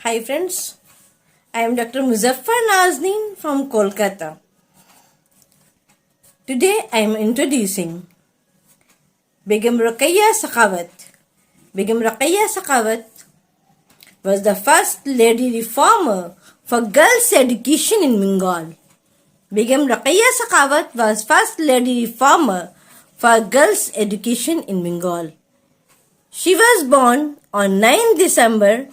Hi friends, I am Dr. Muzaffar Nazneen from Kolkata. Today I am introducing Begum Rokeya Sakhawat. Begum Rokeya Sakhawat was the first lady reformer for girls' education in Bengal. Begum Rokeya Sakhawat was first lady reformer for girls' education in Bengal. She was born on 9 December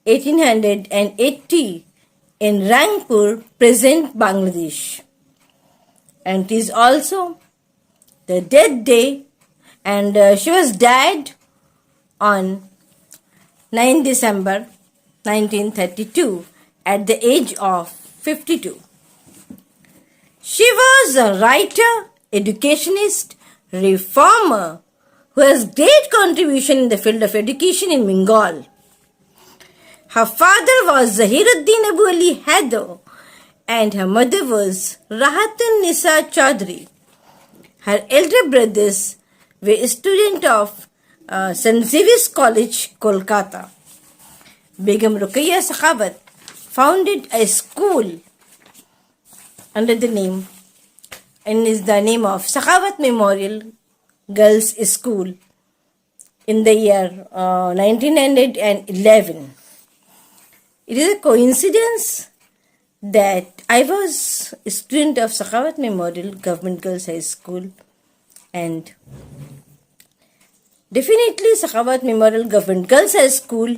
1880 in Rangpur, present Bangladesh. And it is also the death day, and she was died on 9 December 1932 at the age of 52. She was a writer, educationist, reformer who has great contribution in the field of education in Bengal. Her father was Zahiruddin Abu Ali Haider and her mother was Karimunnesa Chaudhary. Her elder brothers were students of St. Xavier's College, Kolkata. Begum Rokeya Sakhawat founded a school under the name of Sakhawat Memorial Girls' School in the year 1911. It is a coincidence that I was a student of Sakhawat Memorial Government Girls' High School, and definitely Sakhawat Memorial Government Girls' High School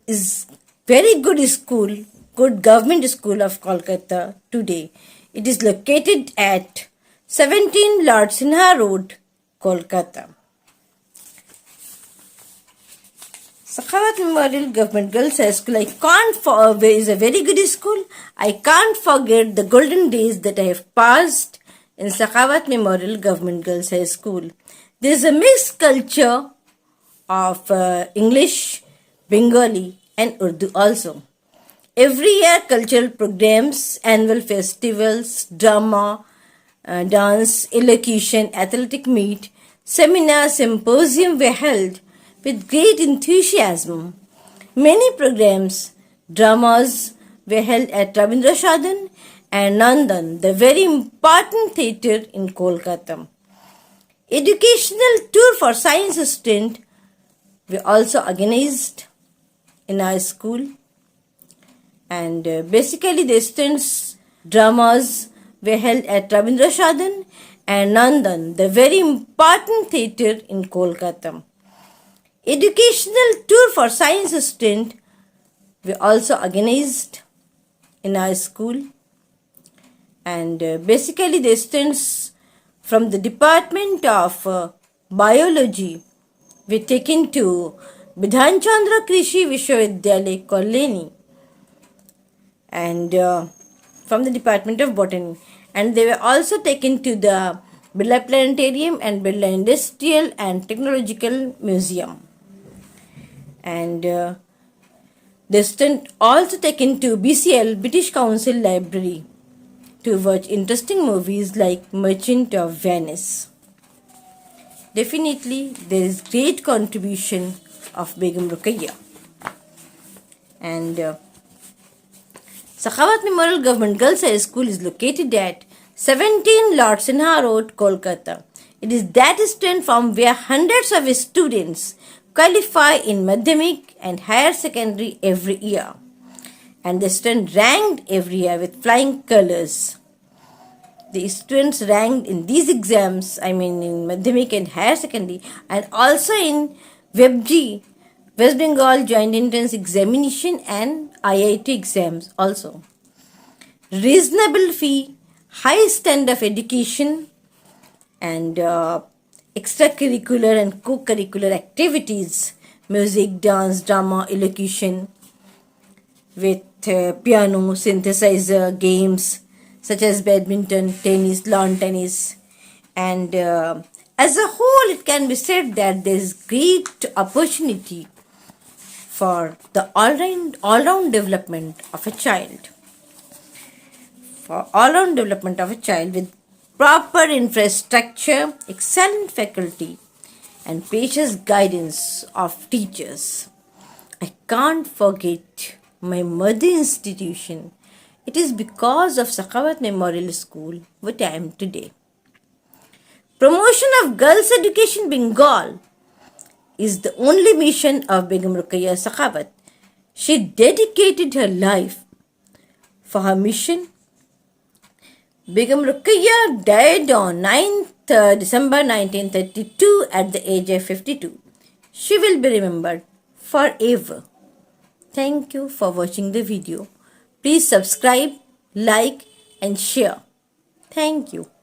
is very good school, good government school of Kolkata today. It is located at 17 Lord Sinha Road, Kolkata. Sakhawat Memorial Government Girls' High School is a very good school. I can't forget the golden days that I have passed in Sakhawat Memorial Government Girls' High School. There is a mixed culture of English, Bengali and Urdu also. Every year cultural programs, annual festivals, drama, dance, elocution, athletic meet, seminars, symposium were held with great enthusiasm. Many programs, dramas were held at Rabindra Sadan and Nandan, the very important theatre in Kolkata. Educational tour for science students were also organized in our school, and basically the students' dramas were held at Rabindra Sadan and Nandan, the very important theatre in Kolkata. Educational tour for science students were also organized in our school, and basically the students from the department of biology were taken to Bidhan Chandra Krishi Vishwavidyalaya, Koleni, and from the department of botany, and they were also taken to the Birla Planetarium and Birla Industrial and Technological Museum. And the student also taken to BCL, British Council Library, to watch interesting movies like Merchant of Venice. Definitely there is great contribution of Begum Rokeya. And Sakhawat Memorial Government Girls' High School is located at 17 Lord Sinha Road, Kolkata. It is that student from where hundreds of students qualify in Madhyamik and higher secondary every year, and the students ranked every year with flying colors. The students ranked in these exams, in Madhyamik and higher secondary, and also in WebG, West Bengal Joint Entrance Examination and IIT exams also. Reasonable fee, high standard of education, and extracurricular and co-curricular activities, music, dance, drama, elocution, with piano, synthesizer, games such as badminton, tennis, lawn tennis, and as a whole it can be said that there is great opportunity for the all-round development of a child. For all-round development of a child with proper infrastructure, excellent faculty, and patient guidance of teachers. I can't forget my mother institution. It is because of Sakhawat Memorial School what I am today. Promotion of girls' education Bengal is the only mission of Begum Rokeya Sakhawat. She dedicated her life for her mission. Begum Rokeya died on 9th December 1932 at the age of 52. She will be remembered forever. Thank you for watching the video. Please subscribe, like and share. Thank you.